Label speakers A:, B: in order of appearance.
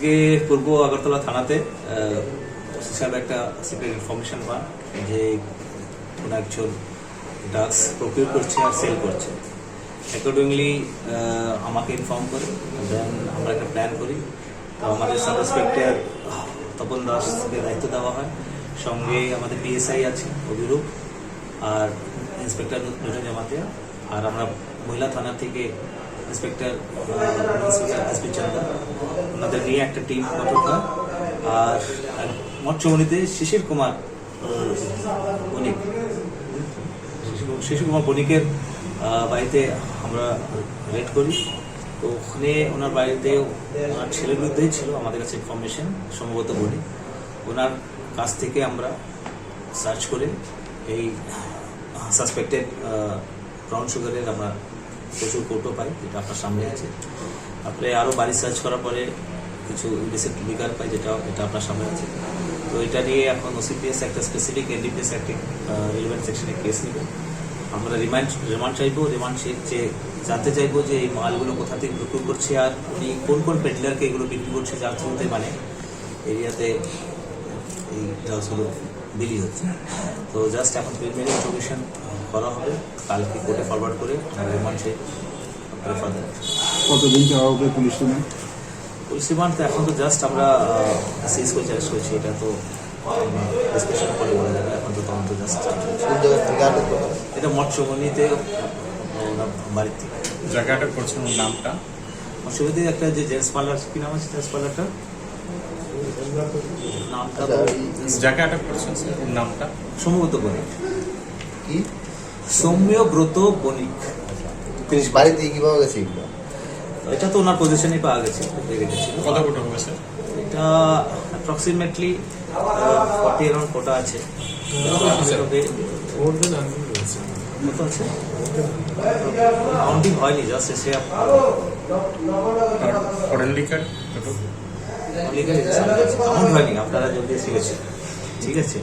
A: আজকে পূর্ব আগরতলা থানাতে হিসাবে একটা সিক্রেট ইনফরমেশন পান যে কোনো একজন ড্রাগস প্রকিউর করছে আর সেল করছে। অ্যাকর্ডিংলি আমাকে ইনফর্ম করে, দেন আমরা একটা প্ল্যান করি। তো আমাদের সাব ইন্সপেক্টর তপন দাসকে দায়িত্ব দেওয়া হয়, সঙ্গে আমাদের পিএসআই আছে অভিরূপ আর ইন্সপেক্টর নুরুন জামাতিয়া, আর আমরা মহিলা থানা থেকে ইন্সপেক্টর এসপি চন্দা, ওনাদের নিয়ে একটা টিম গঠন হয়। আর মৎস্যমণিতে শিশির কুমার বণিক, শিশির কুমার বণিকের বাড়িতে আমরা রেড করি। তো ওখানে ওনার বাড়িতে ওনার ছেলের বিরুদ্ধেই ছিল আমাদের কাছে ইনফরমেশন, সম্ভবত বণিক। ওনার কাছ থেকে আমরা সার্চ করে এই সাসপেক্টেড ব্রাউন সুগারের আমরা প্রচুর কৌটো পাই, যেটা আপনার সামনে আছে। তারপরে আরও বাড়ি সার্চ করার পরে কিছু ইলিসিট লিগার পাই, যেটা আপনার সামনে আছে। তো এটা নিয়ে এখন ওসিপিএস একটা স্পেসিফিক এনডিপিএস একটা রিলেভেন্ট সেকশনে কেস নেবে। আমরা রিমান্ড চাইবো, রিমান্ড যে জানতে চাইবো যে এই মালগুলো কোথা থেকে প্রকিউর করছে আর উনি কোন কোন পেডলারকে এগুলো বিক্রি করছে, যার থ্রুতে মানে এরিয়াতে এই ড্রাগসগুলো বিলি হচ্ছে। তো জাস্ট এখন প্রিলিমিনারি ইনফরমেশন করা হবে, কালকে কোর্টে ফরওয়ার্ড করে রিমান্ড চাই।
B: কতদিন চাওয়া হবে পুলিশ রিমান্ড?
A: পুলিশ রিমান্ড তো এখন তো জাস্ট আমরা সিজ করে চ্যালেঞ্জ করছি, এটা তো ডিসকাশন করে বলা যাবে। এখন তো তখন তো জাস্ট এটা মৎস্যমণিতে বাড়ির থেকে
C: জায়গাটা করছেন নামটা
A: মৎস্যমণিতে একটা যে জেন্টস পার্লার, কি নাম আছে জেন্টস পার্লারটা, নামটা
C: জায়গাটা করছেন নামটা
A: সম্ভবত বণিক,
D: কি
A: সৌম্যব্রত বণিক।
D: তিনি বাড়িতে কিভাবে গেছে?
A: এটা তো ওনার পজিশনে পাওয়া গেছে,
C: কত কোটা হবে স্যার?
A: এটা অ্যাপ্রক্সিমেটলি 40 অ্যারাউন্ড কোটা আছে। কত আছে কাউন্টিং হয়নি, জাস্ট এসে
C: ফরেন লিকার
A: কাউন্ট হয়নি, আপনারা জলদি এসে গেছে। ঠিক আছে।